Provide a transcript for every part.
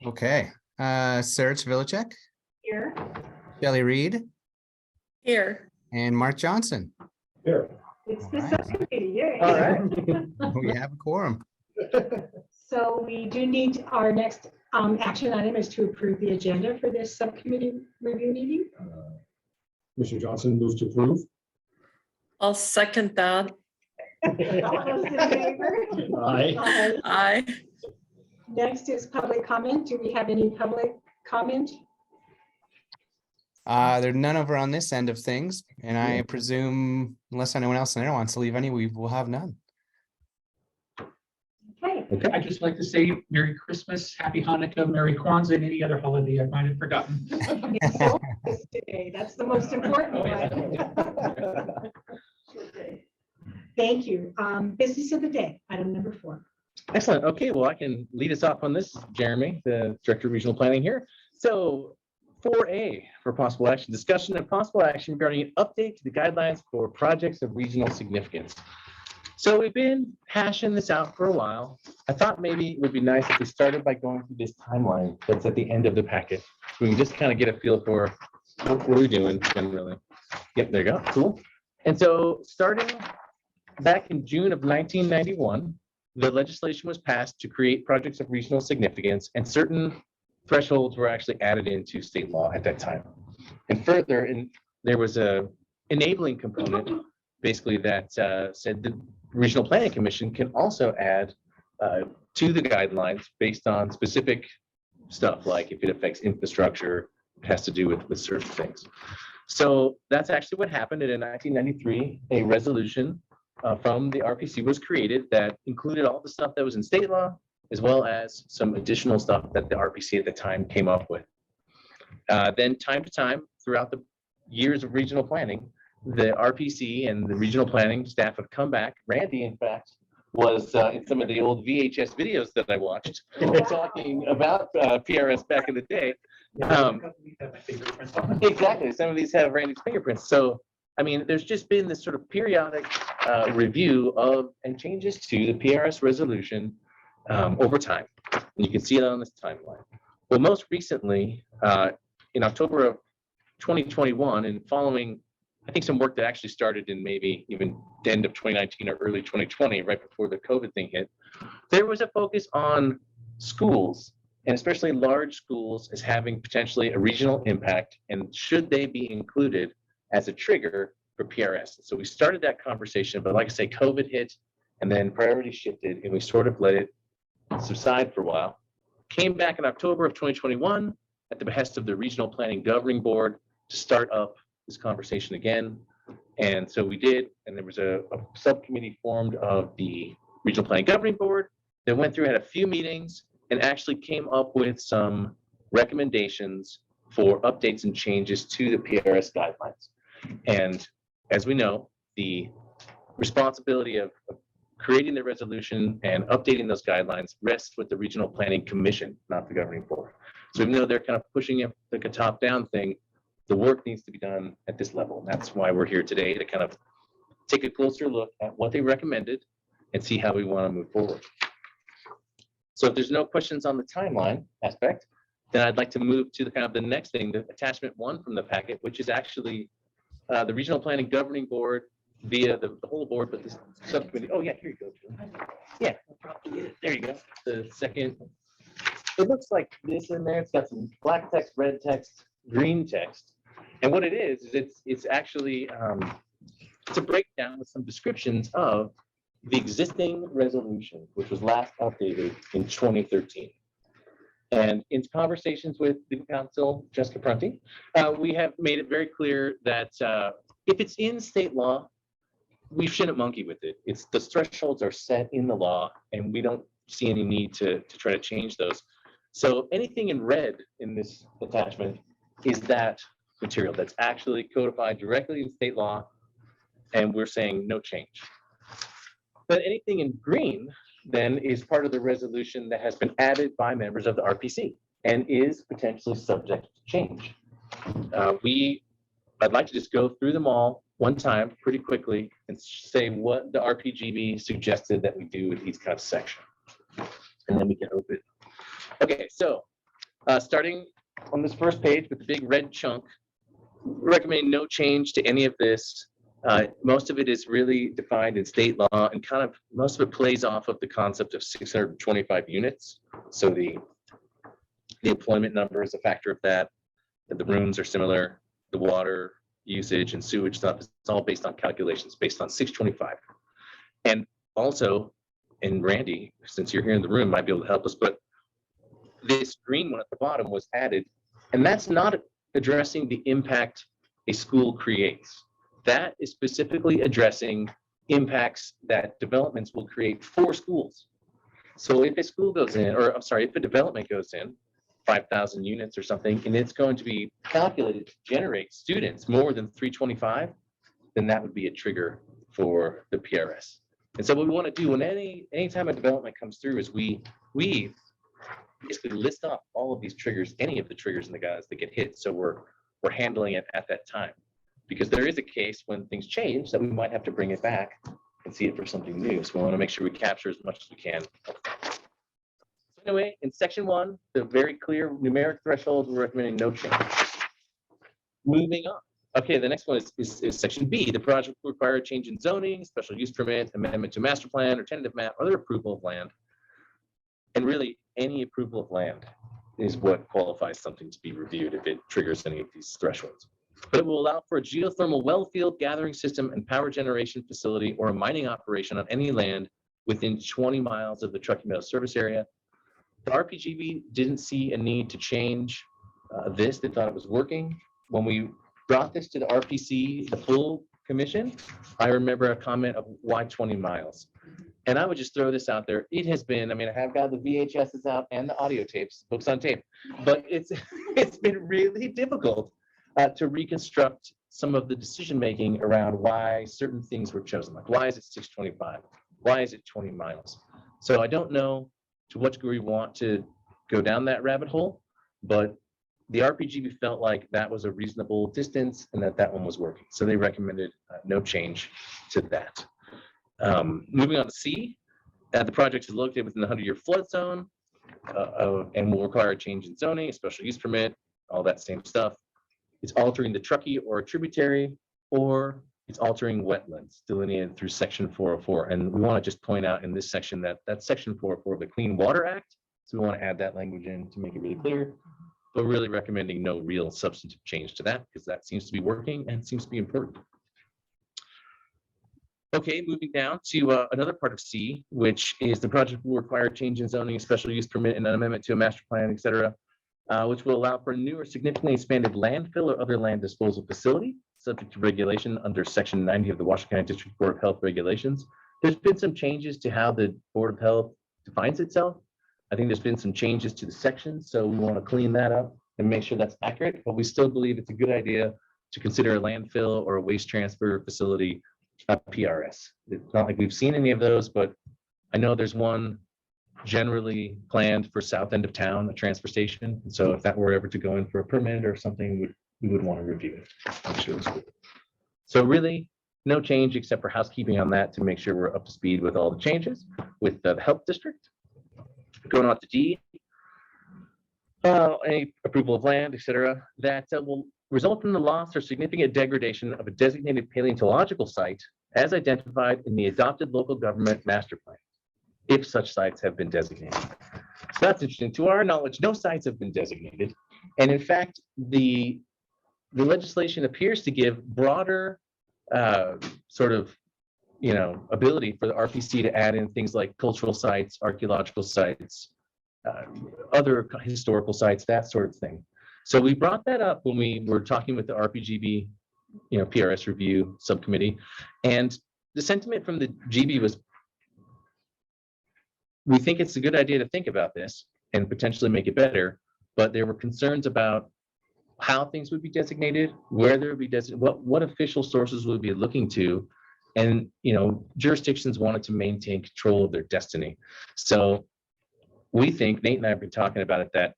Okay. Serge Vilicek, Here. Shelley Reed, Here. and Mark Johnson. Here. It's the All right. subcommittee, yay. All right. We have a quorum. So we do need, our next action item is to approve the agenda for this subcommittee review meeting. Mr. Johnson moves to approve. I'll second that. All those in favor? Aye. Aye. Next is public comment. Do we have any public comment? There's none over on this end of things, and I presume unless anyone else in there wants to leave any, we will have none. Okay. I'd just like to say Merry Christmas, Happy Hanukkah, Merry Kwanzaa, and any other holiday I might have forgotten. It's solstice today. That's the most important one. Thank you. Business of the day, item number 4. Excellent. Okay, well, I can lead us off on this, Jeremy, the Director of Regional Planning here. So 4A for possible action, discussion and possible action regarding an update to the guidelines for projects of regional significance. So we've been hashing this out for a while. I thought maybe it would be nice if we started by going through this timeline that's at the end of the packet. We can just kind of get a feel for what we're doing generally. Yep, there you go. Cool. And so starting back in June of 1991, the legislation was passed to create projects of regional significance, and certain thresholds were actually added into state law at that time. And further, there was a enabling component, basically, that said the Regional Planning Commission can also add to the guidelines based on specific stuff, like if it affects infrastructure, it has to do with certain things. So that's actually what happened. And in 1993, a resolution from the RPC was created that included all the stuff that was in state law, as well as some additional stuff that the RPC at the time came up with. Then time to time, throughout the years of regional planning, the RPC and the regional planning staff would come back. Randy, in fact, was in some of the old VHS videos that I watched talking about PRS back in the day. Exactly. Some of these have Randy's fingerprints. So, I mean, there's just been this sort of periodic review of and changes to the PRS resolution over time. And you can see it on this timeline. Well, most recently, in October of 2021, and following, I think, some work that actually started in maybe even the end of 2019 or early 2020, right before the COVID thing hit, there was a focus on schools, and especially large schools, as having potentially a regional impact, and should they be included as a trigger for PRS. So we started that conversation, but like I say, COVID hit, and then priorities shifted, and we sort of let it subside for a while. Came back in October of 2021 at the behest of the Regional Planning Governing Board to start up this conversation again. And so we did, and there was a subcommittee formed of the Regional Planning Governing Board that went through, had a few meetings, and actually came up with some recommendations for updates and changes to the PRS guidelines. And as we know, the responsibility of creating the resolution and updating those guidelines rests with the Regional Planning Commission, not the Governing Board. So even though they're kind of pushing it like a top-down thing, the work needs to be done at this level. And that's why we're here today, to kind of take a closer look at what they recommended and see how we want to move forward. So if there's no questions on the timeline aspect, then I'd like to move to the kind of the next thing, the attachment 1 from the packet, which is actually the Regional Planning Governing Board via the whole board, but the subcommittee. Oh yeah, here you go. Yeah, there you go. The second, it looks like this in there. It's got some black text, red text, green text. And what it is it's actually it's a breakdown with some descriptions of the existing resolution, which was last updated in 2013. And in conversations with the council, Jessica Prunty, we have made it very clear that if it's in state law, we shouldn't monkey with it. It's the thresholds are set in the law, and we don't see any need to try to change those. So anything in red in this attachment is that material that's actually codified directly in state law, and we're saying no change. But anything in green then is part of the resolution that has been added by members of the RPC and is potentially subject to change. I'd like to just go through them all one time pretty quickly and say what the RPGB suggested that we do with each kind of section. And then we can open. Okay, so Starting on this first page with the big red chunk, recommending no change to any of this. Most of it is really defined in state law, and kind of most of it plays off of the concept of 625 units. So the employment number is a factor of that. The rooms are similar. The water usage and sewage stuff is all based on calculations based on 625. And also, and Randy, since you're here in the room, might be able to help us, but this green one at the bottom was added, and that's not addressing the impact a school creates. That is specifically addressing impacts that developments will create for schools. So if a school goes in, or I'm sorry, if a development goes in, 5,000 units or something, and it's going to be calculated to generate students more than 325, then that would be a trigger for the PRS. And so what we want to do when anytime a development comes through is we basically list off all of these triggers, any of the triggers and the guys that get hit. So we're handling it at that time, because there is a case when things change that we might have to bring it back and see it for something new. So we want to make sure we capture as much as we can. Anyway, in section 1, the very clear numeric thresholds, we're recommending no change. Moving on. Okay, the next one is section B. The project will require a change in zoning, special use permit, amendment to master plan or tentative map, other approval of land. And really, any approval of land is what qualifies something to be reviewed if it triggers any of these thresholds. But it will allow for a geothermal well field, gathering system, and power generation facility or a mining operation on any land within 20 miles of the Truckee Meadows service area. The RPGB didn't see a need to change this. They thought it was working. When we brought this to the RPC, the full commission, I remember a comment of why 20 miles. And I would just throw this out there. It has been, I mean, I have got the VHSs out and the audio tapes, books on tape, but it's been really difficult to reconstruct some of the decision-making around why certain things were chosen. Like, why is it 625? Why is it 20 miles? So I don't know to what degree we want to go down that rabbit hole, but the RPGB felt like that was a reasonable distance and that one was working. So they recommended no change to that. Moving on to C, the project is located within the 100-year flood zone and will require a change in zoning, a special use permit, all that same stuff. It's altering the Truckee or a tributary, or it's altering wetlands delineated through section 404. And we want to just point out in this section that that's section 404 of the Clean Water Act. So we want to add that language in to make it really clear, but really recommending no real substantive change to that because that seems to be working and seems to be important. Okay, moving down to another part of C, which is the project will require change in zoning, special use permit, and an amendment to a master plan, et cetera, which will allow for a new or significantly expanded landfill or other land disposal facility, subject to regulation under Section 90 of the Washington County District Board of Health regulations. There's been some changes to how the Board of Health defines itself. I think there's been some changes to the sections, so we want to clean that up and make sure that's accurate, but we still believe it's a good idea to consider a landfill or a waste transfer facility a PRS. It's not like we've seen any of those, but I know there's one generally planned for south end of town, a transfer station. And so if that were ever to go in for a permit or something, we would want to review it. Make sure it's good. So really no change except for housekeeping on that to make sure we're up to speed with all the changes with the health district. Going on to D, any approval of land, et cetera, that will result in the loss or significant degradation of a designated paleontological site as identified in the adopted local government master plan, if such sites have been designated. So that's interesting. To our knowledge, no sites have been designated. And in fact, the legislation appears to give broader sort of, ability for the RPC to add in things like cultural sites, archaeological sites, other historical sites, that sort of thing. So we brought that up when we were talking with the RPGB, PRS review subcommittee, and the sentiment from the GB was, we think it's a good idea to think about this and potentially make it better, but there were concerns about how things would be designated, where there would be designated, what official sources would be looking to, and jurisdictions wanted to maintain control of their destiny. So we think, Nate and I have been talking about it, that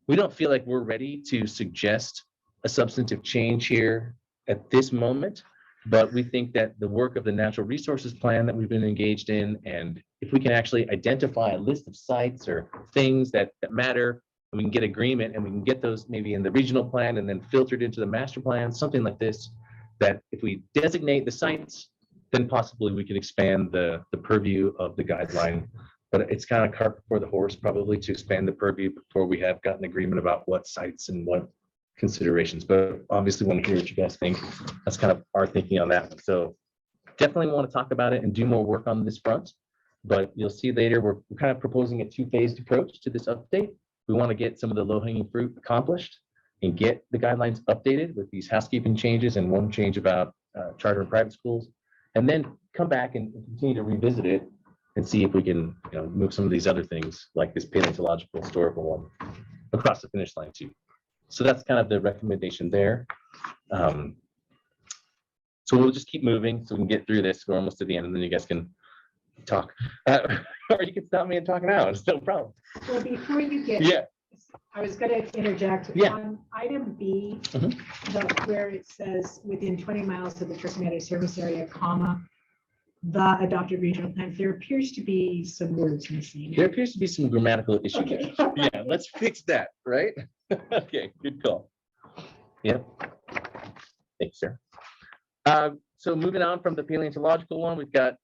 we don't feel like we're ready to suggest a substantive change here at this moment, but we think that the work of the natural resources plan that we've been engaged in, and if we can actually identify a list of sites or things that matter and we can get agreement and we can get those maybe in the regional plan and then filtered into the master plan, something like this, that if we designate the sites, then possibly we can expand the purview of the guideline. But it's kind of cart before the horse, probably, to expand the purview before we have gotten agreement about what sites and what considerations. But obviously want to hear what you guys think. That's kind of our thinking on that. So definitely want to talk about it and do more work on this front. But you'll see later, we're kind of proposing a two-phased approach to this update. We want to get some of the low-hanging fruit accomplished and get the guidelines updated with these housekeeping changes and one change about charter and private schools, and then come back and continue to revisit it and see if we can, move some of these other things like this paleontological historical one across the finish line too. So that's kind of the recommendation there. So we'll just keep moving so we can get through this. We're almost to the end, and then you guys can talk, or you can stop me and talk now. It's no problem. Well, before you get. Yeah. I was going to interject. Yeah. On item B, where it says within 20 miles of the Turkmetic service area, comma, the adopted regional plan, there appears to be some words missing. There appears to be some grammatical issues. Okay. Yeah, let's fix that, right? Okay, good call. Yep. Thanks, sir. So moving on from the paleontological one, we've got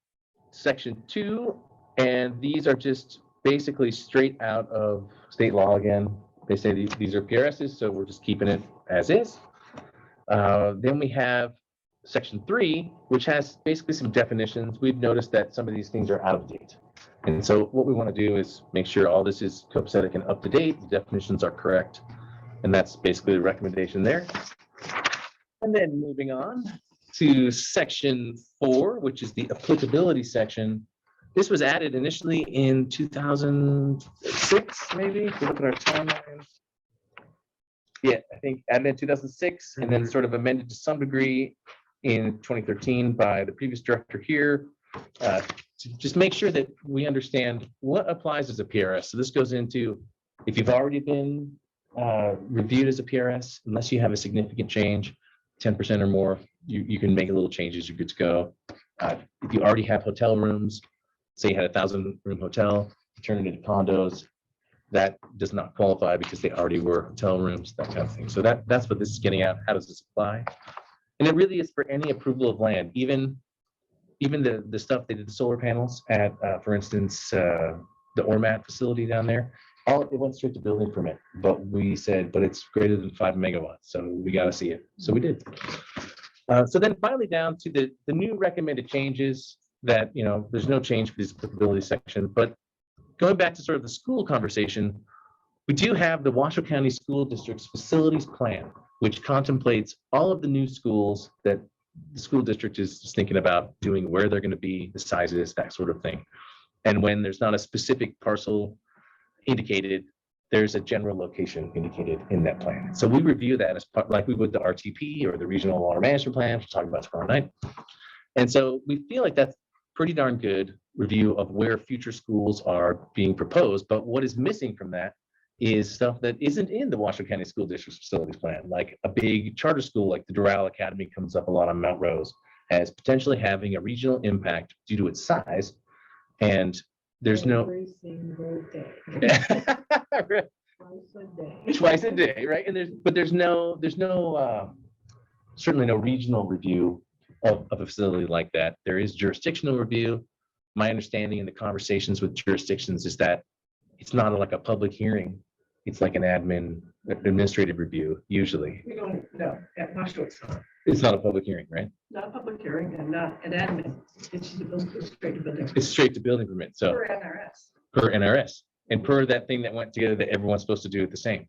section 2, and these are just basically straight out of state law again. They say these are PRSs, so we're just keeping it as is. Then we have section 3, which has basically some definitions. We've noticed that some of these things are out of date. And so what we want to do is make sure all this is copacetic and up to date, the definitions are correct. And that's basically the recommendation there. And then moving on to section 4, which is the applicability section. This was added initially in 2006, maybe, if you look at our timeline. Yeah, I think added in 2006 and then sort of amended to some degree in 2013 by the previous director here. To just make sure that we understand what applies as a PRS. So this goes into, if you've already been reviewed as a PRS, unless you have a significant change, 10% or more, you can make a little changes, you're good to go. If you already have hotel rooms, say you had a 1,000-room hotel, turn it into condos, that does not qualify because they already were hotel rooms, that kind of thing. So that's what this is getting at. How does this apply? And it really is for any approval of land, even the stuff they did the solar panels at, for instance, the Ormat facility down there. It went straight to building permit, but we said, but it's greater than 5 megawatts, so we got to see it. So we did. So then finally down to the new recommended changes that, there's no change for this applicability section, but going back to sort of the school conversation, we do have the Washoe County School District's facilities plan, which contemplates all of the new schools that the school district is just thinking about doing, where they're going to be, the sizes, that sort of thing. And when there's not a specific parcel indicated, there's a general location indicated in that plan. So we review that as part, like we would the RTP or the Regional Water Management Plan, which we'll talk about tomorrow night. And so we feel like that's pretty darn good review of where future schools are being proposed. But what is missing from that is stuff that isn't in the Washoe County School District's facilities plan, like a big charter school like the Doral Academy comes up a lot on Mount Rose as potentially having a regional impact due to its size. And there's no Every single day. Twice a day. right? And there's no certainly no regional review of a facility like that. There is jurisdictional review. My understanding in the conversations with jurisdictions is that it's not like a public hearing. It's like an administrative review, usually. We don't, no, at Washoe it's not. It's not a public hearing, right? Not a public hearing and not an admin. It's just straight to building. It's straight to building permit. So For NRS per NRS and per that thing that went together that everyone's supposed to do it the same.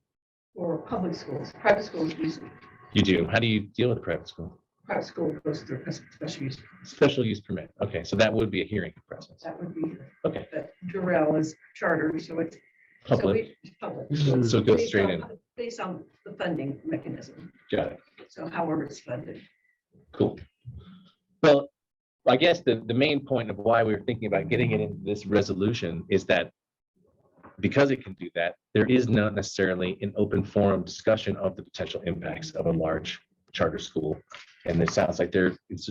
or public schools. Private schools usually, You do. How do you deal with a private school? private school goes through a special use. Special use permit. Okay, so that would be a hearing process. That would be, Okay, but Doral is charter, so it's. so public. it's public. So it goes Based straight on- in. Based on the funding mechanism. Got it. So however it's funded. Cool. Well, I guess the main point of why we were thinking about getting it into this resolution is that because it can do that, there is not necessarily an open forum discussion of the potential impacts of a large charter school. And it sounds like there is,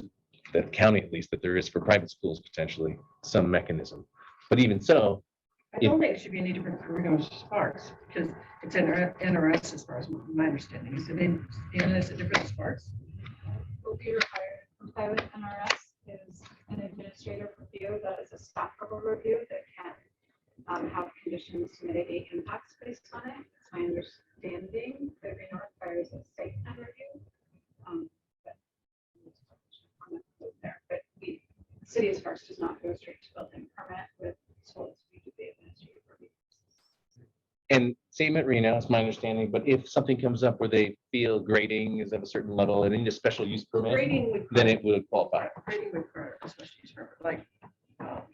the county at least, that there is for private schools potentially some mechanism. But even so, I don't think it should be any different for Reno Sparks, because it's an NRS as far as my understanding. Is it in, is it different than Sparks? Will be required to comply with NRS is an administrative review that is a staff level review that can have conditions to mitigate impacts based on it. It's my understanding that Reno requires a site plan review. But But we, city as Sparks does not go straight to building permit with schools. We do the administrative review. And same at Reno, it's my understanding, but if something comes up where they feel grading is at a certain level and they need a special use permit, Grading would. then it would qualify. Grading would require a special use permit, like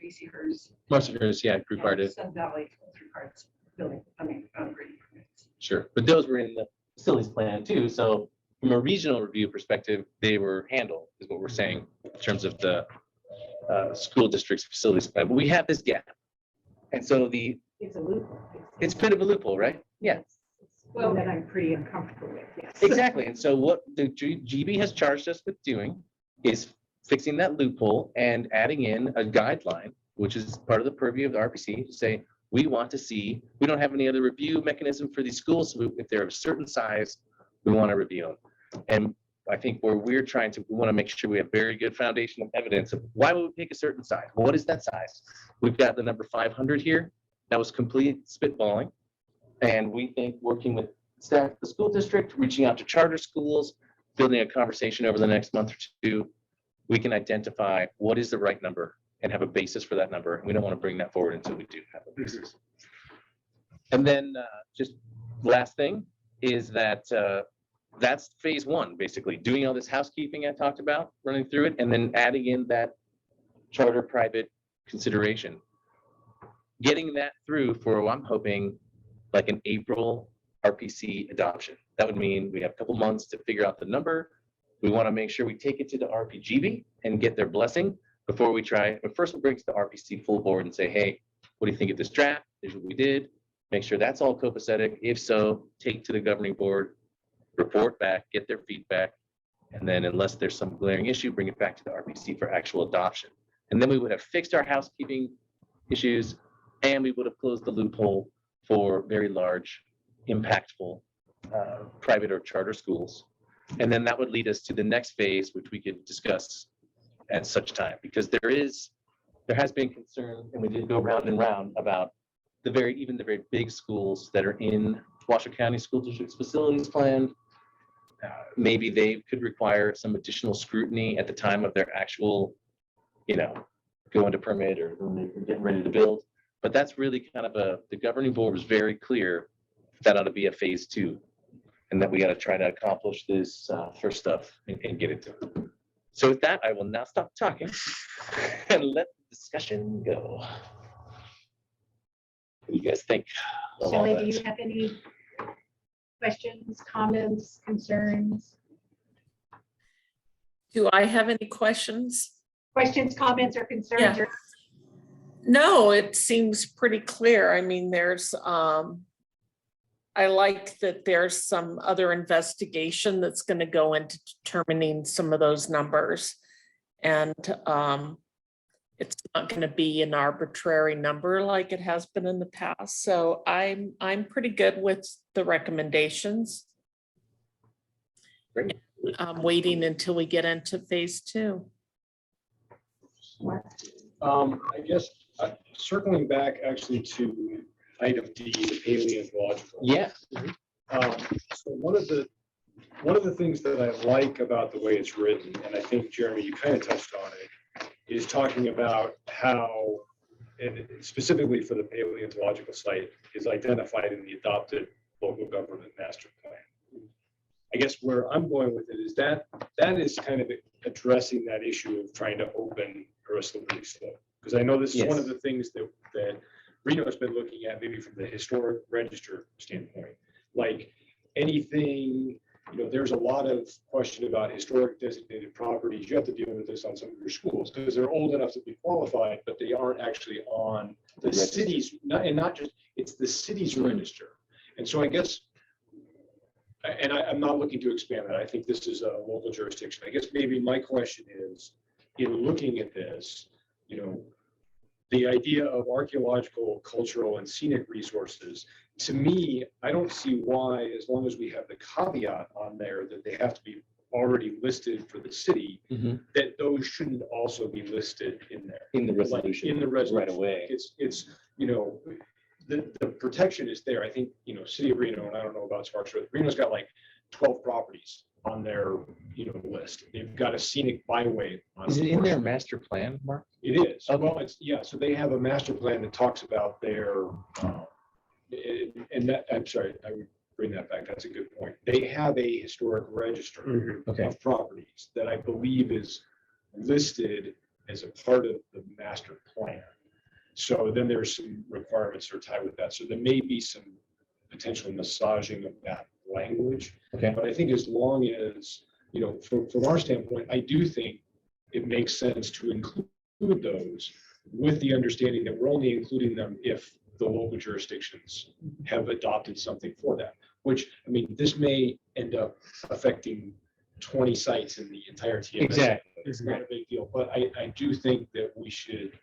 BC hers. Most of yours, yeah, required it, Sun Valley requires building, grading permits. sure. But those were in the facilities plan too. So from a regional review perspective, they were handled, is what we're saying, in terms of the school district's facilities plan. But we have this gap. And so It's a loophole. it's a bit of a loophole, right? Yeah, Well, that I'm pretty uncomfortable with, yes. exactly. And so what the GB has charged us with doing is fixing that loophole and adding in a guideline, which is part of the purview of the RPC, to say, we want to see, we don't have any other review mechanism for these schools. So if they're of a certain size, we want to review them. And I think where we're trying to, we want to make sure we have very good foundation of evidence of why would we pick a certain size? What is that size? We've got the number 500 here. That was complete spitballing. And we think working with staff, the school district, reaching out to charter schools, building a conversation over the next month or two, we can identify what is the right number and have a basis for that number. We don't want to bring that forward until we do have a basis. And then just last thing is that that's phase one, basically doing all this housekeeping I talked about, running through it, and then adding in that charter private consideration. Getting that through for, I'm hoping, like an April RPC adoption. That would mean we have a couple months to figure out the number. We want to make sure we take it to the RPGB and get their blessing before we try. But first we'll bring it to the RPC full board and say, hey, what do you think of this draft? Here's what we did. Make sure that's all copacetic. If so, take to the governing board, report back, get their feedback. And then unless there's some glaring issue, bring it back to the RPC for actual adoption. And then we would have fixed our housekeeping issues and we would have closed the loophole for very large, impactful private or charter schools. And then that would lead us to the next phase, which we could discuss at such time, because there has been concern, and we did go round and round about even the very big schools that are in Washoe County School District's facilities plan. Maybe they could require some additional scrutiny at the time of their actual, go into permit or when they're getting ready to build. But that's really kind of the governing board was very clear that ought to be a phase two, and that we got to try to accomplish this first stuff and get it done. So with that, I will now stop talking and let the discussion go. What do you guys think of all Shelley, do you that? have any questions, comments, concerns? Do I have any questions? Questions, comments, or concerns? Yeah. Or- No, it seems pretty clear. I mean, I like that there's some other investigation that's going to go into determining some of those numbers. And it's not going to be an arbitrary number like it has been in the past. So I'm pretty good with the recommendations. Great. I'm waiting until we get into phase two. I guess circling back actually to item D, the paleontological. Yeah. So one of the things that I like about the way it's written, and I think Jeremy, you kind of touched on it, is talking about how, and specifically for the paleontological site, is identified in the adopted local government master plan. I guess where I'm going with it is that is kind of addressing that issue of trying to open a slippery slope. Because I know this is one of the things that Reno has been looking at, maybe from the historic register standpoint. Like anything, there's a lot of question about historic designated properties. You have to deal with this on some of your schools because they're old enough to be qualified, but they aren't actually on the city's, not just, it's the city's register. And so I guess, and I'm not looking to expand that. I think this is a local jurisdiction. I guess maybe my question is, in looking at this, the idea of archaeological, cultural, and scenic resources, to me, I don't see why, as long as we have the caveat on there that they have to be already listed for the city, Mhm. that those shouldn't also be listed in there. In the Like, resolution. In the resolution. Right away. It's, you know, the protection is there. I think, you know, City of Reno, and I don't know about Sparks, but Reno's got like 12 properties on their, you know, list. They've got a scenic byway. On Is a it in their portion. master plan, Mark? It is. Okay. Well, it's, yeah, so they have a master plan that talks about their, and that, I'm sorry, I would bring that back. That's a good point. They have a historic register Okay. of properties that I believe is listed as a part of the master plan. So then there's some requirements that are tied with that. So there may be some potential massaging of that language. Okay. But I think as long as, you know, from our standpoint, I do think it makes sense to include those with the understanding that we're only including them if the local jurisdictions have adopted something for that, which, I mean, this may end up affecting 20 sites in the entire TMS. Exactly. It's not a big deal, but I do think that we should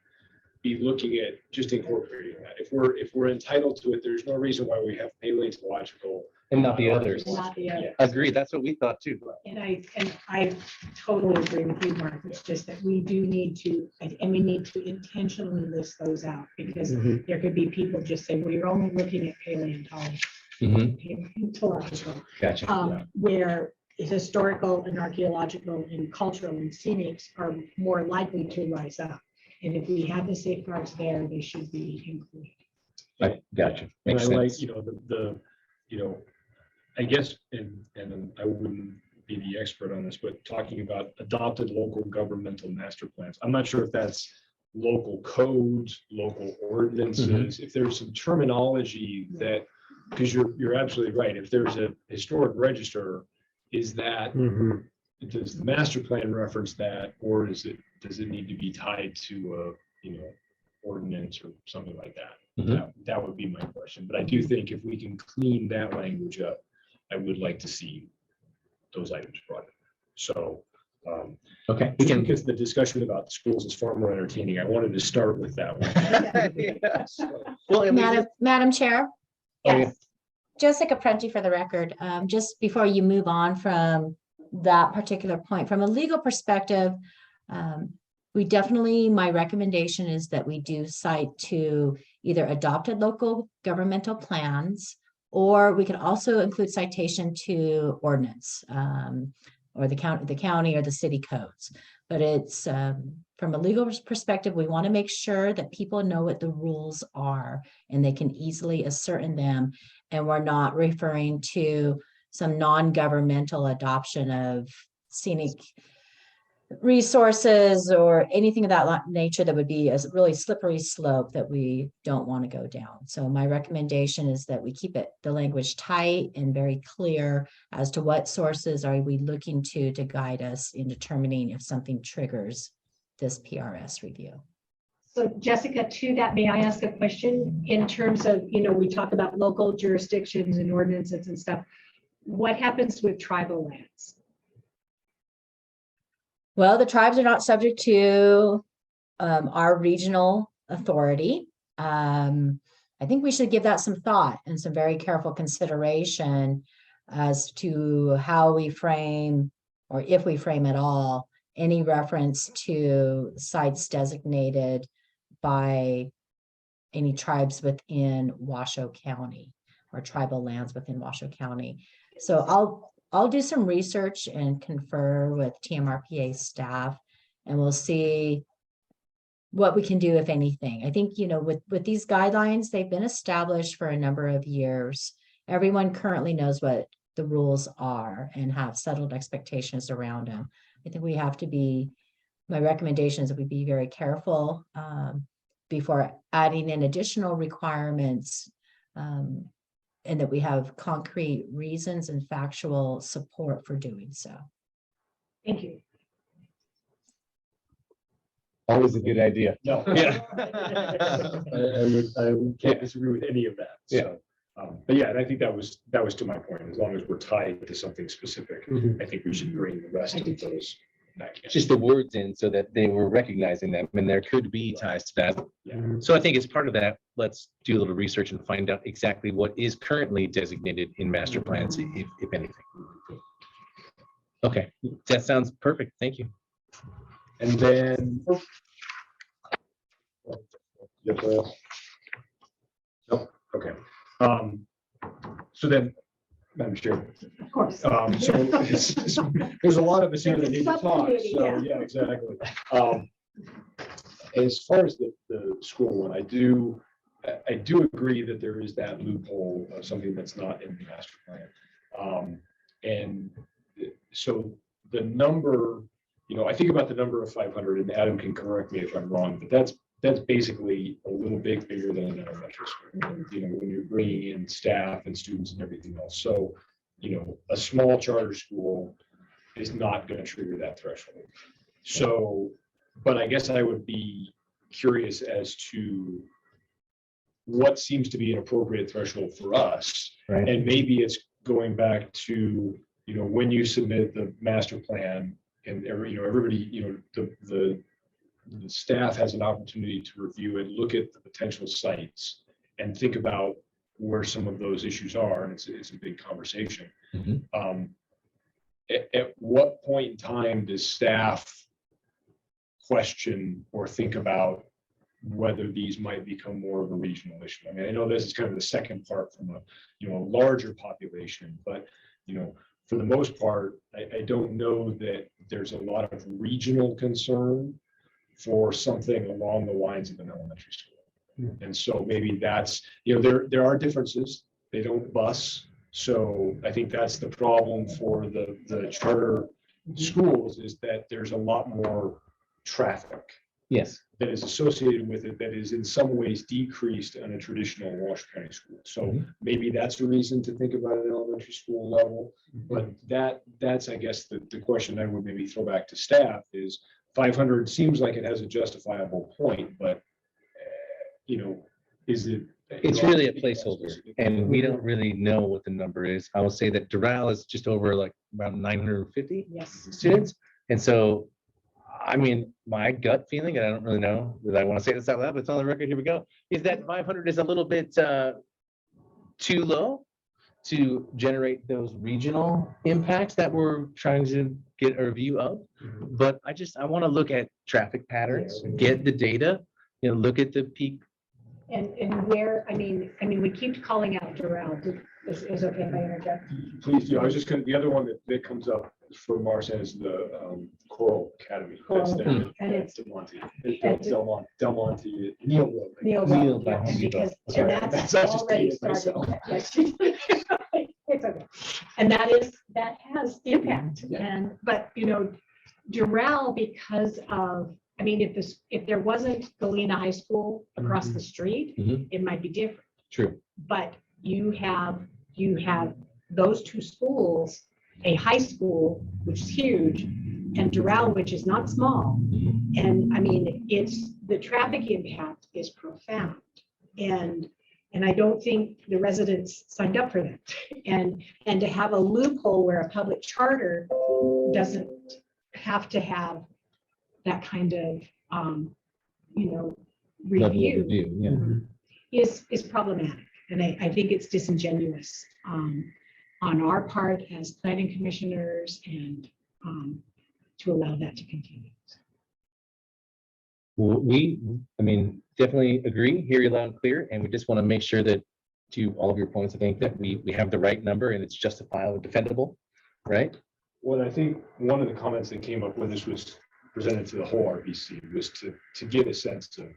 be looking at just incorporating that. If we're entitled to it, there's no reason why we have paleontological. And not the others. Not the other. Agreed. That's what we thought too. And I totally agree with you, Mark. It's just that we do need to, and we need to intentionally list those out because there could be people just saying, well, you're only looking at paleontology. Mhm. Paleontological, Gotcha. where historical and archaeological and cultural and scenics are more likely to rise up. And if we have the safeguards there, they should be included. I gotcha. And Makes I like, sense. you know, you know, I guess, and I wouldn't be the expert on this, but talking about adopted local governmental master plans. I'm not sure if that's local codes, local ordinances, if there's some terminology that, because you're absolutely right. If there's a historic register, is that, does the master plan reference that, or does it need to be tied to a, you know, ordinance or something like that? Mhm. That would be my question. But I do think if we can clean that language up, I would like to see those items brought in. So, Okay. We just can. because the discussion about schools is far more entertaining, I wanted to start with that one. Yeah. So, Well, and we Madam Chair, Oh, yeah. yes. Jessica Prenti for the record, just before you move on from that particular point, from a legal perspective, we definitely, my recommendation is that we do cite to either adopted local governmental plans, or we can also include citation to ordinance, or the county or the city codes. But it's, from a legal perspective, we want to make sure that people know what the rules are and they can easily ascertain them. And we're not referring to some non-governmental adoption of scenic resources or anything of that nature that would be a really slippery slope that we don't want to go down. So my recommendation is that we keep the language tight and very clear as to what sources are we looking to guide us in determining if something triggers this PRS review. So Jessica, to that, may I ask a question in terms of, you know, we talk about local jurisdictions and ordinances and stuff. What happens with tribal lands? Well, the tribes are not subject to our regional authority. I think we should give that some thought and some very careful consideration as to how we frame, or if we frame at all, any reference to sites designated by any tribes within Washoe County or tribal lands within Washoe County. So I'll do some research and confer with TMRPA staff, and we'll see what we can do, if anything. I think, you know, with these guidelines, they've been established for a number of years. Everyone currently knows what the rules are and have settled expectations around them. I think we have to be, my recommendation is that we be very careful before adding in additional requirements, and that we have concrete reasons and factual support for doing so. Thank you. Always a good idea. No. Yeah. I can't disagree with any of that. So, but yeah, and I think that was to my point. As long as we're tied to something specific, I think we should bring the rest of those just the words in so that they were recognizing them, and there could be ties to that. Yeah. So I think as part of that, let's do a little research and find out exactly what is currently designated in master plans, if anything. Okay, that sounds perfect. Thank you. And then. Nope, okay. So then, Madam Chair, Of course. so there's a lot of us here that need to talk, Subcommittee, so, yeah. yeah, exactly. As far as the school one, I do agree that there is that loophole of something that's not in the master plan. And so the number, I think about the number of 500, and Adam can correct me if I'm wrong, but that's basically a little bit bigger than an elementary school, when you're bringing in staff and students and everything else. So, a small charter school is not going to trigger that threshold. So, but I guess I would be curious as to what seems to be an appropriate threshold for us. Right. And maybe it's going back to, when you submit the master plan and everybody, the staff has an opportunity to review it, look at the potential sites and think about where some of those issues are. And it's a big conversation. Mhm. At what point in time does staff question or think about whether these might become more of a regional issue? I mean, I know this is kind of the second part from a larger population, but for the most part, I don't know that there's a lot of regional concern for something along the lines of an elementary school. And so maybe that's, there are differences. They don't bus. So I think that's the problem for the charter schools, is that there's a lot more traffic Yes. that is associated with it that is in some ways decreased on a traditional Washoe County school. So Mhm. maybe that's a reason to think about an elementary school level. But that's, I guess, the question I would maybe throw back to staff is 500 seems like it has a justifiable point, but is it? It's really a placeholder, and we don't really know what the number is. I will say that Doral is just over like around 950 Yes. students. And so, I mean, my gut feeling, and I don't really know that I want to say this out loud, but it's on the record, here we go, is that 500 is a little bit too low to generate those regional impacts that we're trying to get a review of. But I want to look at traffic patterns, get the data, look at the peak. And where, I mean, we keep calling out Doral. Is okay if I interject? Please do. I was just gonna, the other one that comes up for Marcia is the Coral Academy. That's there. And it's Del Monte, Neil Road. Neil Neil Road, yeah, by and Neil because, Road. and Okay. that's I just already dated myself. started. Yes. It's okay. And that has impact. Yeah. And, but, Doral, because of, I mean, if there wasn't Galena High School across the street, Mhm. it might be different. True. But you have those two schools, a high school, which is huge, and Doral, which is not small. And I mean, the traffic impact is profound. And I don't think the residents signed up for that. And to have a loophole where a public charter doesn't have to have that kind of, Level of review review, yeah. is problematic. And I think it's disingenuous on our part as planning commissioners and to allow that to continue. Well, I mean, definitely agree, hear you loud and clear, and we just want to make sure that, to all of your points, I think that we have the right number and it's justifiable, defendable, right? Well, I think one of the comments that came up when this was presented to the whole RBC was to get a sense of,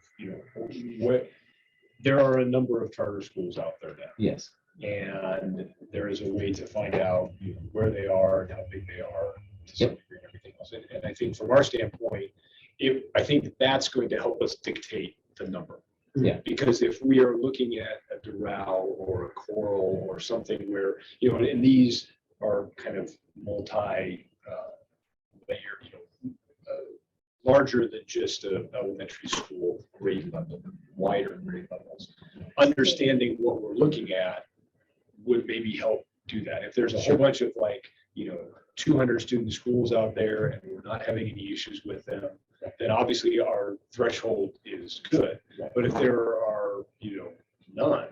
what, there are a number of charter schools out there now. Yes. And there is a way to find out where they are and how big they are to some degree and everything else. And I think from our standpoint, I think that's going to help us dictate the number. Yeah. Because if we are looking at a Doral or a Coral or something where, and these are kind of multi-layer, larger than just an elementary school grade level, wider grade levels. Understanding what we're looking at would maybe help do that. If there's a whole bunch of 200 student schools out there and we're not having any issues with them, then obviously our threshold is good. But if there are, none,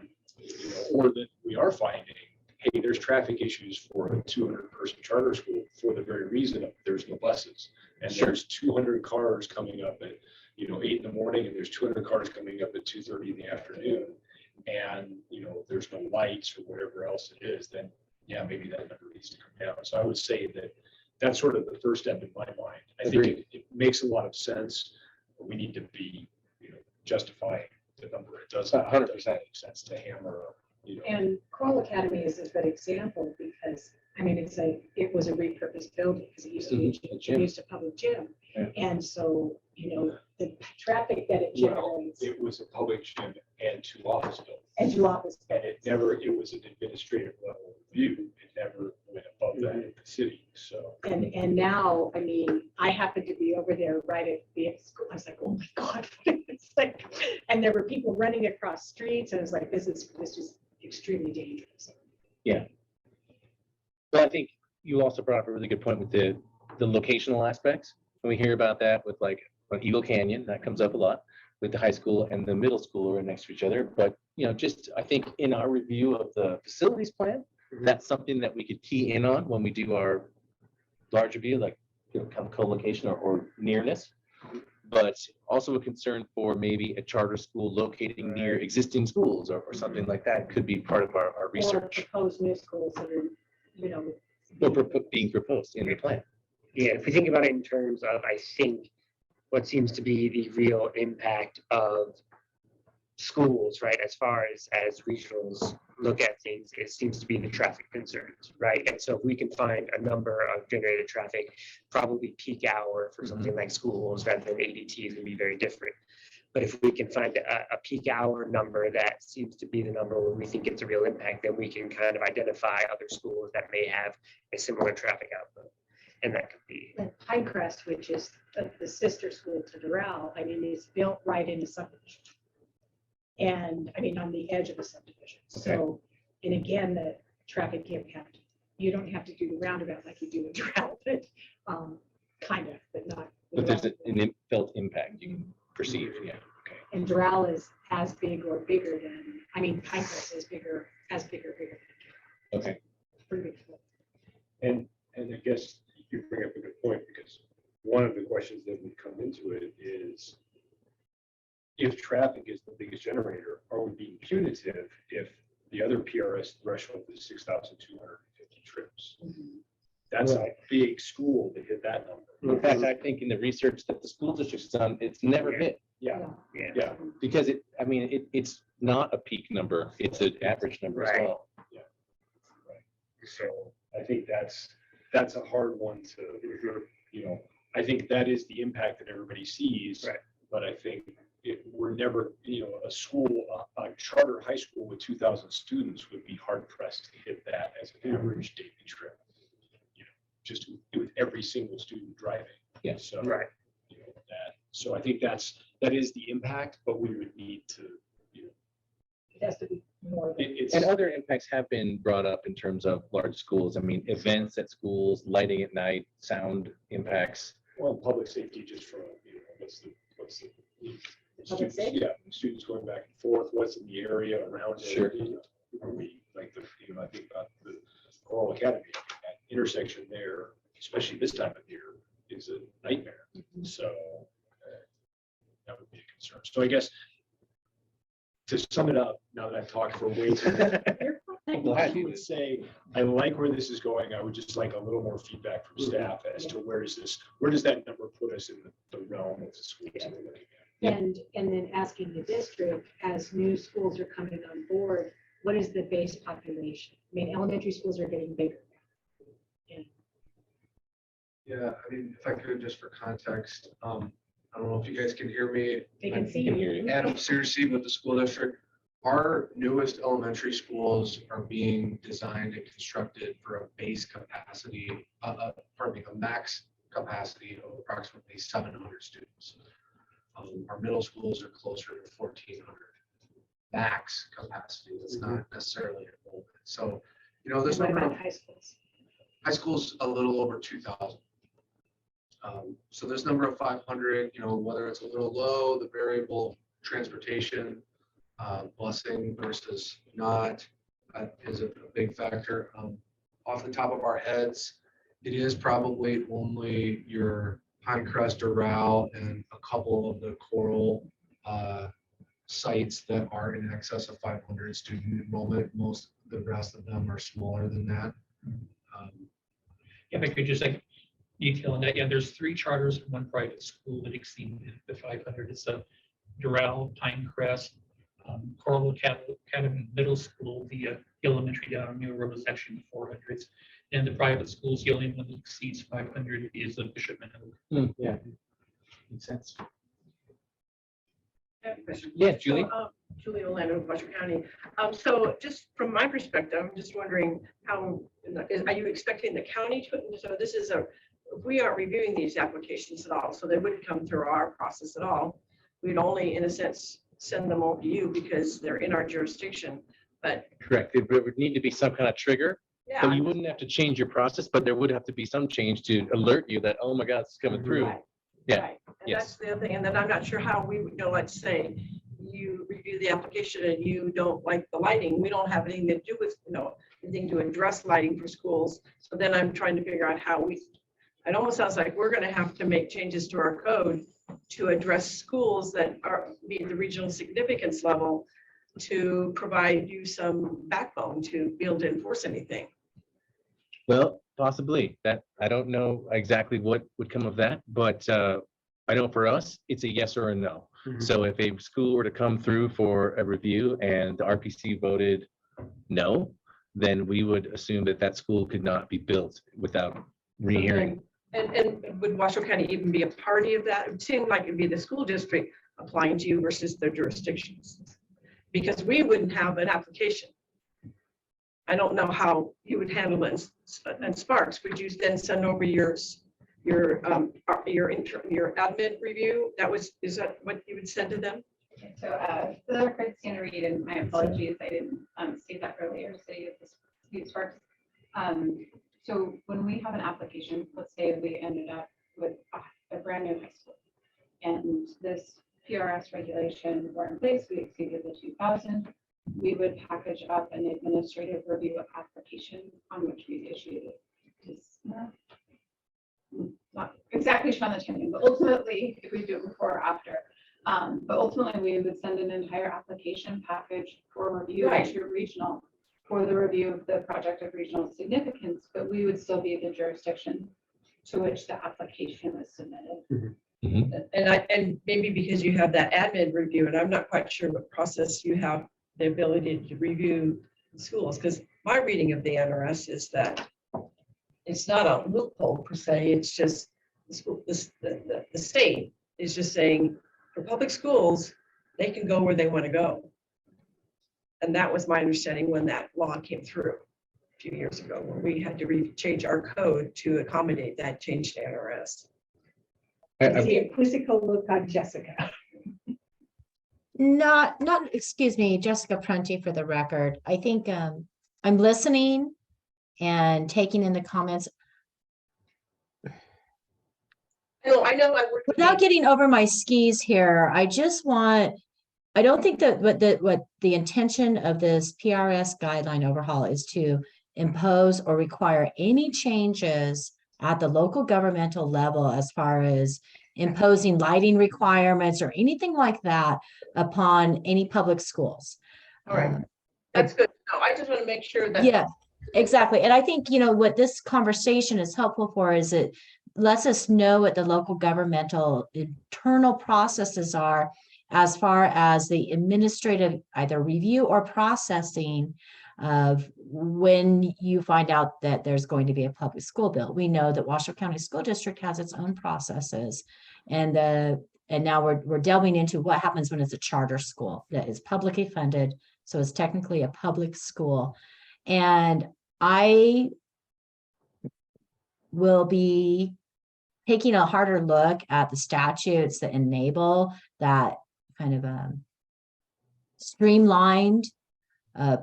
or that we are finding, hey, there's traffic issues for a 200-person charter school for the very reason of there's no buses. And there's 200 cars coming up at, 8 in the morning, and there's 200 cars coming up at 2:30 in the afternoon. And, there's no lights or whatever else it is, then yeah, maybe that number needs to come down. So I would say that that's sort of the first step in my mind. I think it makes a lot of sense, but we need to be, justifying the number. It does 100% make sense to hammer, And Coral Academy is a good example because, it was a repurposed building because it used to be, it used a public gym. Yeah. And so, the traffic that it well, generates it was a public gym and 2 office buildings. and 2 office. And it was an administrative level review. It never went above that in the city, so. And now, I happened to be over there right at the school. I was like, oh my God. It's like, and there were people running across streets and it was like, this is extremely dangerous. But I think you also brought up a really good point with the locational aspects. When we hear about that with like on Eagle Canyon, that comes up a lot with the high school and the middle school are next to each other. But, just I think in our review of the facilities plan, that's something that we could key in on when we do our large review, like, kind of co-location or nearness. But also a concern for maybe a charter school locating near existing schools or something like that could be part of our research. Or proposed new schools that are, Being proposed in the plan. Yeah, if we think about it in terms of, I think, what seems to be the real impact of schools, right, as far as regionals look at things, it seems to be the traffic concerns, right? And so if we can find a number of generated traffic, probably peak hour for something like schools rather than ADT is gonna be very different. But if we can find a peak hour number that seems to be the number where we think it's a real impact, then we can kind of identify other schools that may have a similar traffic output. And that could be. and Pinecrest, which is the sister school to Doral, is built right in a subdivision. And on the edge of a subdivision. So, and again, the traffic impact, you don't have to do the roundabout like you do in Doral, but kind of, but not. But there's an felt impact you can perceive, yeah. Okay. And Doral is as big or bigger than, Pinecrest is bigger. Okay. It's pretty big. And I guess you bring up a good point, because one of the questions that would come into it is, if traffic is the biggest generator, are we being punitive if the other PRS threshold is 6,250 trips? That's a big school to hit that number. In fact, I think in the research that the school district's done, it's never hit. Yeah, Yeah. yeah. Because it's not a peak number, it's an average number as Right. well. So I think that's a hard one to, I think that is the impact that everybody sees. Right. But I think we're never, a school, a charter high school with 2,000 students would be hard pressed to hit that as an average daily trip. Just with every single student driving. Yeah. So, Right. So I think that is the impact, but we would need to, It has to be more than. it's. And other impacts have been brought up in terms of large schools. Events at schools, lighting at night, sound impacts. Well, public safety, just from, what's the Public students, safety? students going back and forth, what's in the area around it. Sure. Are we, like, I think about the Coral Academy, that intersection there, especially this time of year, is a nightmare. So that would be a concern. So I guess to sum it up, now that I've talked for way too long, I would say, I like where this is going. I would just like a little more feedback from staff as to where does that number put us in the realm of the schools that we're looking at. And then asking the district, as new schools are coming on board, what is the base population? Elementary schools are getting bigger. Yeah, if I could, just for context, I don't know if you guys can hear me. They can see can hear you. you. Adam Searcy with the school district. Our newest elementary schools are being designed and constructed for a base capacity, a max capacity of approximately 700 students. Our middle schools are closer to 1,400 max capacity. That's not necessarily enrollment. So, this What number about of high schools? High school's a little over 2,000. So this number of 500, whether it's a little low, the variable transportation, busing versus not, is a big factor. Off the top of our heads, it is probably only your Pinecrest or Row and a couple of the Coral sites that are in excess of 500 student enrollment. Most, the rest of them are smaller than that. If I could just like detail on that, yeah, there's 3 charters and 1 private school that exceed the 500. It's a Doral, Pinecrest, Coral Academy Middle School, the elementary down on New Road is actually in the 400s. And the private schools, the only one that exceeds 500 is the Bishop Manhattan. Yeah. Makes sense. I have a question. Yeah, Julie. So, Julie Orlando, Washoe County. So just from my perspective, I'm just wondering how, are you expecting the county to, so this is we aren't reviewing these applications at all, so they wouldn't come through our process at all. We'd only, in a sense, send them over to you because they're in our jurisdiction, but. Correct. It would need to be some kind of trigger. So Yeah. you wouldn't have to change your process, but there would have to be some change to alert you that, oh my God, it's coming through. Right. Yeah. Right. And Yes. that's the other thing. And then I'm not sure how we would know, let's say you review the application and you don't like the lighting. We don't have anything to do with, anything to address lighting for schools. So then I'm trying to figure out how it almost sounds like we're going to have to make changes to our code to address schools that are meet the regional significance level to provide you some backbone to be able to enforce anything. Well, possibly that. I don't know exactly what would come of that, but I know for us, it's a yes or a no. So if a school were to come through for a review and the RPC voted no, then we would assume that that school could not be built without rehearing. And would Washoe County even be a party of that? It seemed like it'd be the school district applying to you versus their jurisdictions. Because we wouldn't have an application. I don't know how you would handle it in Sparks. Would you then send over your admin review? Is that what you would send to them? Okay, so for the record, Sandra Reed, and my apologies, I didn't state that earlier, City of the Sparks. So when we have an application, let's say we ended up with a brand new high school, and this PRS regulation were in place, we exceeded the 2,000. We would package up an administrative review application on which we issued not exactly sure on the timing, but ultimately, if we do it before or after, but ultimately we would send an entire application package for review to regional for the review of the project of regional significance, but we would still be the jurisdiction to which the application was submitted. And maybe because you have that admin review, and I'm not quite sure what process you have the ability to review schools, because my reading of the NRS is that it's not a loophole per se, it's just the state is just saying for public schools, they can go where they want to go. And that was my understanding when that law came through a few years ago, when we had to change our code to accommodate that change to NRS. I see a quizzical look on Jessica. Not, excuse me, Jessica Prunty for the record. I think I'm listening and taking in the comments I know. I work without getting over my skis here. I don't think that what the intention of this PRS guideline overhaul is to impose or require any changes at the local governmental level as far as imposing lighting requirements or anything like that upon any public schools. All right, that's good. No, I just want to make sure that. Yeah, exactly. And I think, what this conversation is helpful for is it lets us know what the local governmental internal processes are as far as the administrative either review or processing of when you find out that there's going to be a public school built. We know that Washoe County School District has its own processes, and now we're delving into what happens when it's a charter school that is publicly funded, so it's technically a public school. And I will be taking a harder look at the statutes that enable that kind of a streamlined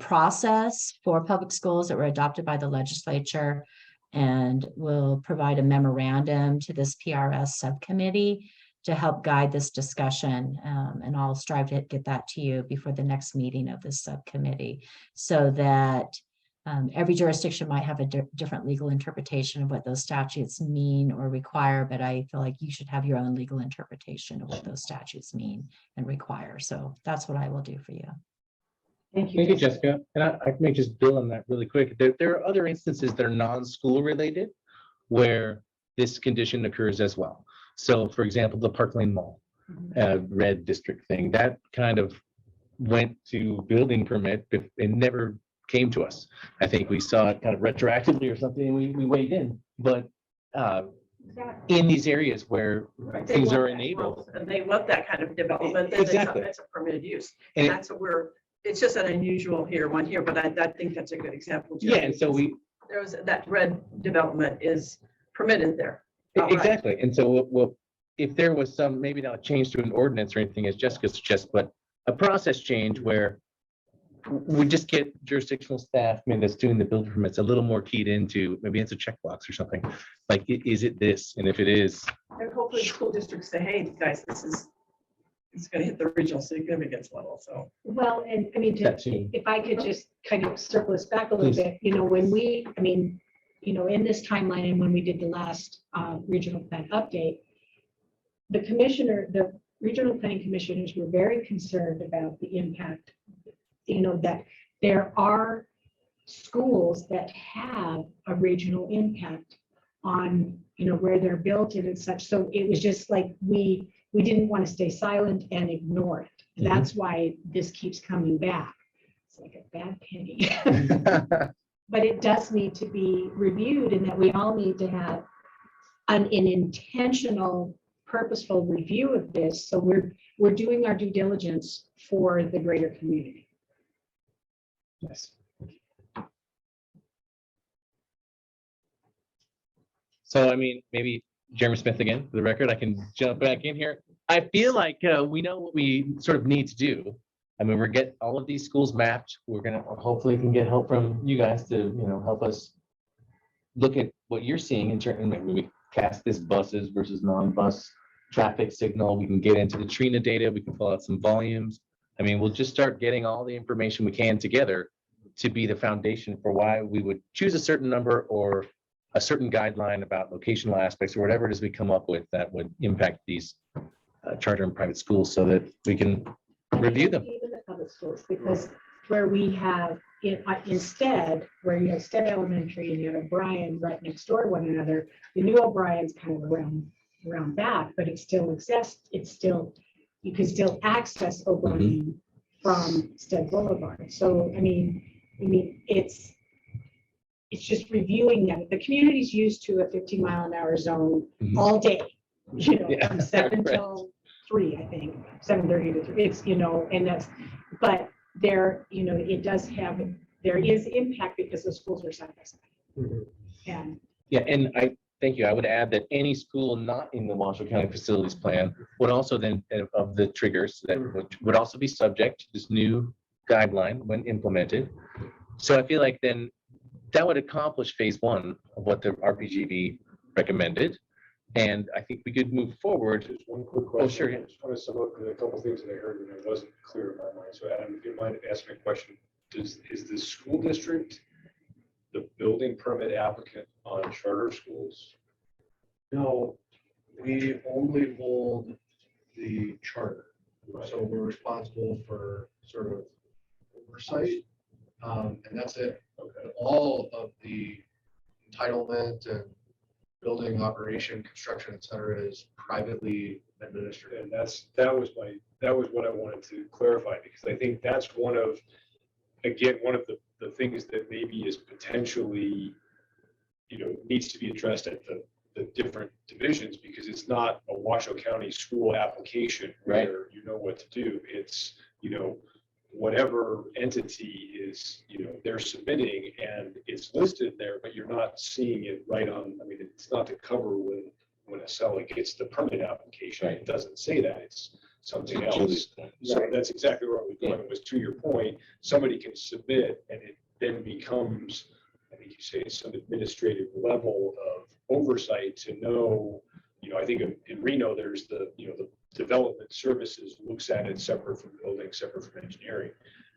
process for public schools that were adopted by the legislature. And we'll provide a memorandum to this PRS subcommittee to help guide this discussion. And I'll strive to get that to you before the next meeting of this subcommittee, so that every jurisdiction might have a different legal interpretation of what those statutes mean or require, but I feel like you should have your own legal interpretation of what those statutes mean and require. So that's what I will do for you. Thank you. Thank you, Jessica. And I may just build on that really quick. There are other instances that are non-school related where this condition occurs as well. So for example, the Park Lane Mall, red district thing, that kind of went to building permit, but it never came to us. I think we saw it kind of retroactively or something, and we weighed in. But in these areas where things are enabled. And they want that kind of development. then Exactly. It's a permitted use. And And that's what it's just an unusual one here, but I think that's a good example. yeah, and so That red development is permitted there. outright. exactly. And so if there was some, maybe not a change to an ordinance or anything, as Jessica suggests, but a process change where we just get jurisdictional staff, that's doing the building permits a little more keyed into, maybe it's a checkbox or something. Like, is it this? And if it is, And hopefully school districts say, hey, guys, it's gonna hit the regional significance level, so. Well, and I mean, that too. if I could just kind of circle us back a little Please. bit, when we, in this timeline and when we did the last regional plan update, the regional planning commissioners were very concerned about the impact, that there are schools that have a regional impact on, where they're built and such. So it was just like, we didn't want to stay silent and ignore it. And that's why this keeps coming back. It's like a bad penny. But it does need to be reviewed, and that we all need to have an intentional, purposeful review of this. So we're doing our due diligence for the greater community. Yes. So, maybe Jeremy Smith again, for the record, I can jump back in here. I feel like we know what we sort of need to do. We're getting all of these schools mapped. We're gonna hopefully can get help from you guys to, help us look at what you're seeing in terms, maybe we cast this buses versus non-bus traffic signal. We can get into the Trina data. We can pull out some volumes. We'll just start getting all the information we can together to be the foundation for why we would choose a certain number or a certain guideline about locational aspects or whatever it is we come up with that would impact these charter and private schools, so that we can review them. Even the public schools, because where we have, instead, where you have Stead Elementary and you have O'Brien right next door to one another, the new O'Brien's kind of around back, but it still exists. You can still access O'Brien from Stead Boulevard. So, it's just reviewing them. The community's used to a 15-mile-an-hour zone all day, from 7 till 3, I think, 7:30 to 3. It's, and that's, but there, it does have, there is impact because the schools are side by side. And Yeah, and I thank you. I would add that any school not in the Washoe County Facilities Plan would also then, of the triggers, that would also be subject to this new guideline when implemented. So I feel like then that would accomplish phase 1 of what the RPGB recommended. And I think we could move forward. Just one quick question. Oh, sure. I just want to sum up a couple of things that I heard and it wasn't clear in my mind. So Adam, if you mind asking a question, is the school district the building permit applicant on charter schools? No, we only hold the charter. So we're responsible for sort of oversight. And that's it. Okay. All of the entitlement and building operation, construction, et cetera, is privately administered. And that was what I wanted to clarify, because I think that's one of the things that maybe is potentially, needs to be addressed at the different divisions, because it's not a Washoe County school application where you know what to do. It's, whatever entity is, they're submitting and it's listed there, but you're not seeing it right on. It's not the cover when a seller gets the permit application. It doesn't say that. It's something else. So that's exactly where we're going. Was to your point, somebody can submit and it then becomes, like you say, some administrative level of oversight to know, I think in Reno, there's the development services looks at it separate from building, separate from engineering.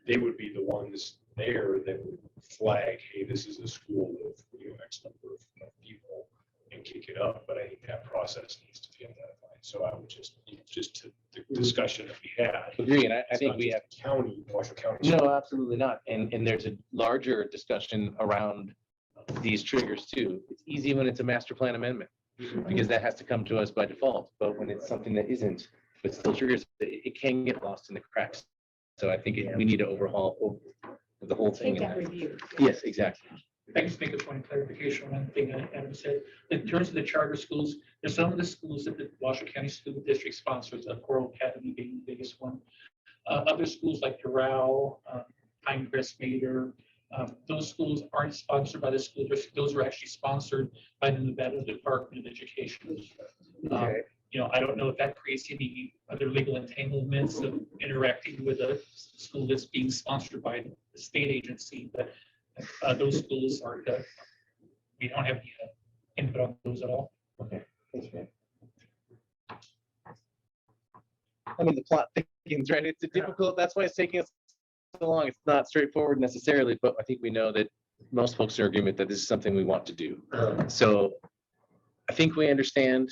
They would be the ones there that would flag, hey, this is a school of, X number of people and kick it up. But I think that process needs to be identified. So I would just to the discussion that we had. Agree, and I it's think not we just have. County, Washoe County. No, absolutely not. And there's a larger discussion around these triggers too. It's easy when it's a master plan amendment, because that has to come to us by default. But when it's something that isn't, but still triggers, it can get lost in the cracks. So I think we need to overhaul the whole thing. Take that review. Yes, exactly. I just make a point of clarification on one thing that Adam said. In terms of the charter schools, there's some of the schools that the Washoe County School District sponsors, Coral Academy being the biggest one. Other schools like Doral, Pinecrest, Mater, those schools aren't sponsored by the school district. Those are actually sponsored by the Nevada Department of Education. Okay. I don't know if that creates any other legal entanglements of interacting with a school that's being sponsored by the state agency, but those schools are, we don't have any input on those at all. Okay. Thanks, man. I mean, the plot thickens, right? It's a difficult, that's why it's taking us so long. It's not straightforward necessarily, but I think we know that most folks are in agreement that this is something we want to do. So I think we understand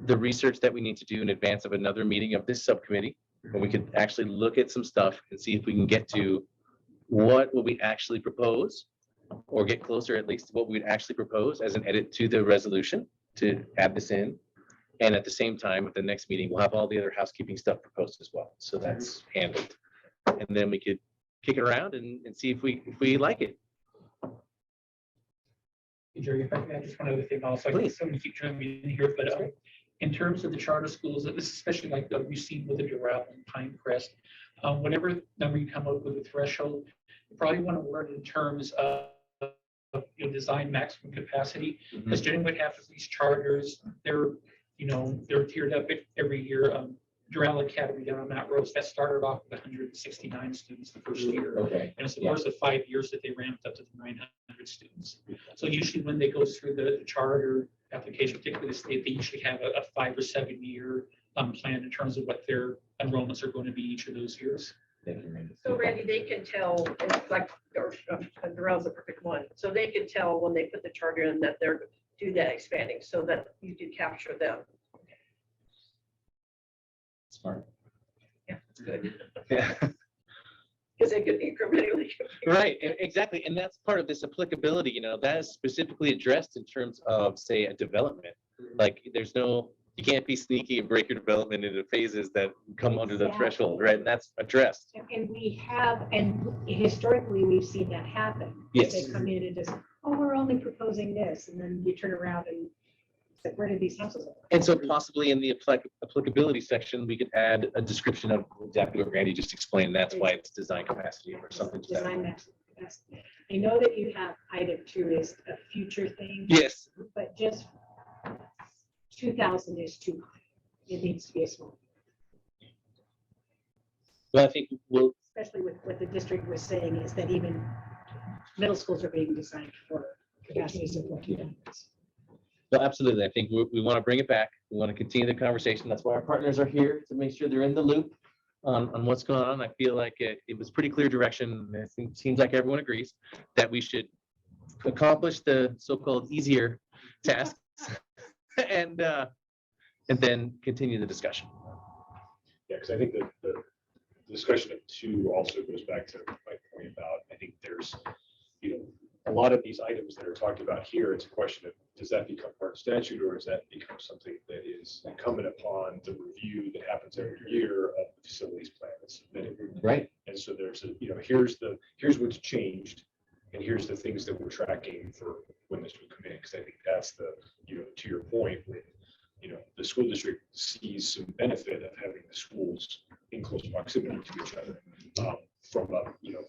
the research that we need to do in advance of another meeting of this subcommittee, and we could actually look at some stuff and see if we can get to what will we actually propose, or get closer at least to what we'd actually propose as an edit to the resolution to add this in. And at the same time, at the next meeting, we'll have all the other housekeeping stuff proposed as well. So that's handled. And then we could kick it around and see if we like it. Jerry, if I can add just one other thing also, Please. I'm gonna keep joining me in here, but in terms of the charter schools, this is especially like we've seen with the Doral and Pinecrest, whatever number you come up with a threshold, you probably want to word in terms of design maximum capacity, because generally what happens with these charters, they're tiered up every year. Doral Academy down on Mount Rose, that started off with 169 students the first year. Okay. And it's the course of 5 years that they ramped up to 900 students. So usually when they go through the charter application, particularly the state, they usually have a 5 or 7 year plan in terms of what their enrollments are going to be each of those years. So Randy, they can tell, it's like, Durrell's a perfect one. So they can tell when they put the charter in that they're do that expanding so that you do capture them. Smart. Yeah, that's good. Yeah. Because they could incrementally. Right, exactly. And that's part of this applicability, that is specifically addressed in terms of, say, a development. Like you can't be sneaky and break your development into phases that come under the threshold, right? And that's addressed. And we have, and historically, we've seen that happen. Yes. They come in and just, we're only proposing this, and then you turn around and it's like, where did these houses go? And so possibly in the applicability section, we could add a description of exactly what Randy just explained. That's why it's design capacity or something. to that Design effect. maximum. I know that you have item 2 is a future thing. Yes. But just 2,000 is too high. It needs to be a small, Well, I think especially with what the district was saying is that even middle schools are being designed for capacities of 14. well, absolutely. I think we want to bring it back. We want to continue the conversation. That's why our partners are here, to make sure they're in the loop on what's going on. I feel like it was pretty clear direction. I think it seems like everyone agrees that we should accomplish the so-called easier tasks and then continue the discussion. Yeah, because I think that the discussion of 2 also goes back to my point about, I think there's, a lot of these items that are talked about here, it's a question of, does that become part of statute, or does that become something that is incumbent upon the review that happens every year of the facilities plan that's submitted? Right. And so there's here's what's changed, and here's the things that we're tracking for when this would come in, because I think that's the, to your point, when the school district sees some benefit of having the schools in close proximity to each other, from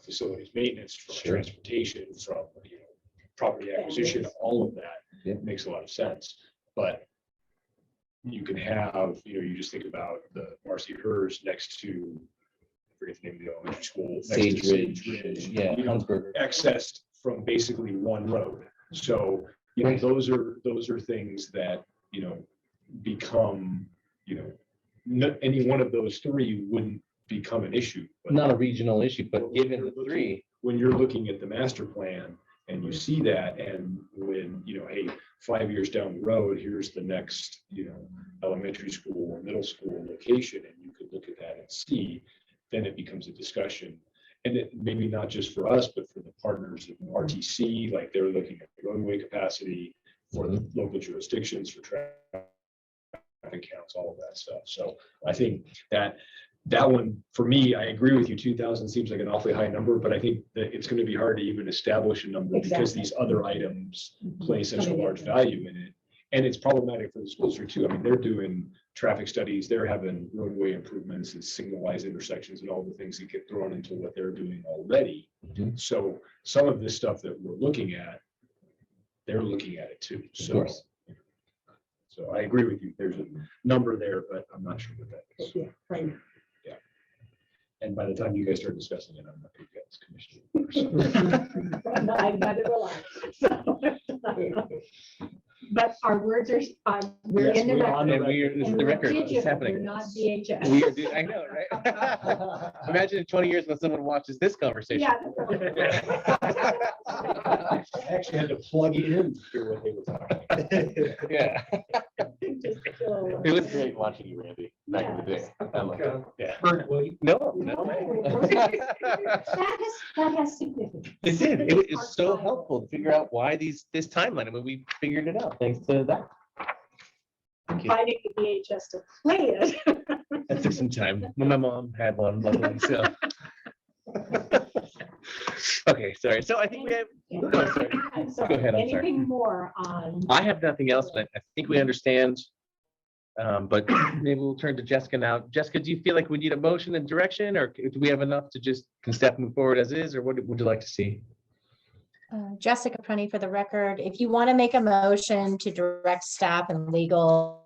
facilities maintenance, from transportation, from property acquisition, all of that makes a lot of sense. But you can have, you just think about the Marcy Hers next to, I forget the name of the elementary school, next to Sage Ridge, yeah, Huntsburg. accessed from basically one road. So, those are things that, become, any one of those three wouldn't become an issue. But Not a regional issue, but given the looking- three, when you're looking at the master plan and you see that, and when, hey, 5 years down the road, here's the next, elementary school or middle school location, and you could look at that and see, then it becomes a discussion. And it maybe not just for us, but for the partners of RTC, like they're looking at roadway capacity for the local jurisdictions, for traffic counts, all of that stuff. So I think that one, for me, I agree with you, 2,000 seems like an awfully high number, but I think that it's going to be hard to even establish a number because Exactly. these other items play such a large value in it. And it's problematic for the school district too. I mean, they're doing traffic studies, they're having roadway improvements and signalized intersections and all the things that get thrown into what they're doing already. Mhm. So some of this stuff that we're looking at, they're looking at it too. So, course. so I agree with you. There's a number there, but I'm not sure what that is. Yeah, right. And by the time you guys start discussing it, I'm not going to get this commission. Neither will I. But our words are, we're Yes, in the we are on record. and we are, this is And the we're record, digital, it's happening. we're not VHS. We are doing, I know, right? Imagine in 20 years when someone watches this conversation. Yeah. I actually had to plug it in to hear what they were talking. Yeah. Just kill It was great watching you, Randy, back in the day. I love it. Yeah. No, That has significance. it did. It was so helpful to figure out why this timeline, and when we figured it out, thanks to that. Thank you. Finding the VHS to play it. That took some time. My mom had one, luckily, so. Okay, sorry. So I think we have, oh, sorry. I'm sorry. Go ahead, I'm sorry. Anything more on? I have nothing else, but I think we understand. But maybe we'll turn to Jessica now. Jessica, do you feel like we need a motion and direction, or do we have enough to just, can staff move forward as is, or what would you like to see? Jessica Prunty for the record, if you want to make a motion to direct staff and legal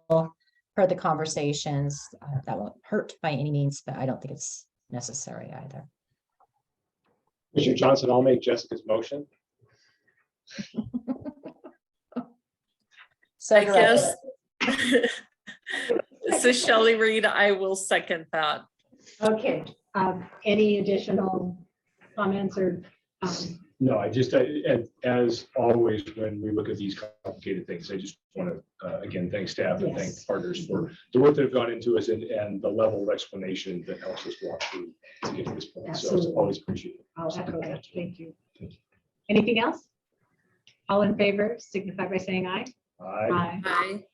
per the conversations, that won't hurt by any means, but I don't think it's necessary either. Mr. Johnson, I'll make Jessica's motion. So I directed. guess. This is Shelley Reed. I will second that. Okay, any additional comments or? No, as always, when we look at these complicated things, I just want to, again, thank staff and thank Yes. partners for the work that have gone into us and the level of explanation that helps us walk through to get to this point. So it's Absolutely. always appreciated. I'll echo that. Thank you. Anything else? All in favor, signify by saying aye. Aye. Aye.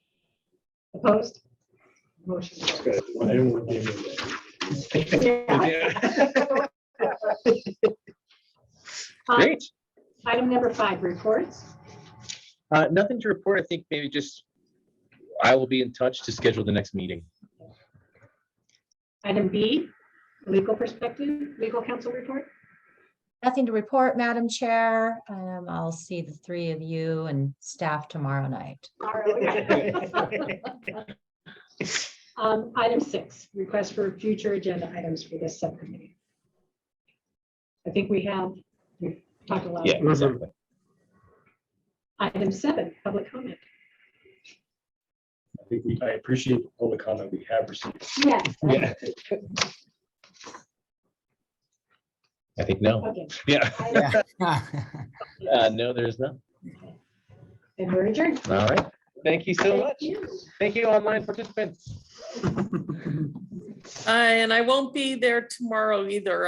Opposed? Motion. That's good. I didn't want to be in there. Yeah. Great. Item number 5, reports. Nothing to report. I think maybe just, I will be in touch to schedule the next meeting. Item B, legal perspective, legal counsel report. Nothing to report, Madam Chair. I'll see the three of you and staff tomorrow night. Item 6, request for future agenda items for this subcommittee. I think we've talked a lot. Yeah, exactly. Item 7, public comment. I appreciate the public comment we have received. Yes. Yeah. I think no. Okay. Yeah. Yeah. No, there's none. And we're adjourned. All right. Thank you so Thank much. you. Thank you, online participants. And I won't be there tomorrow either.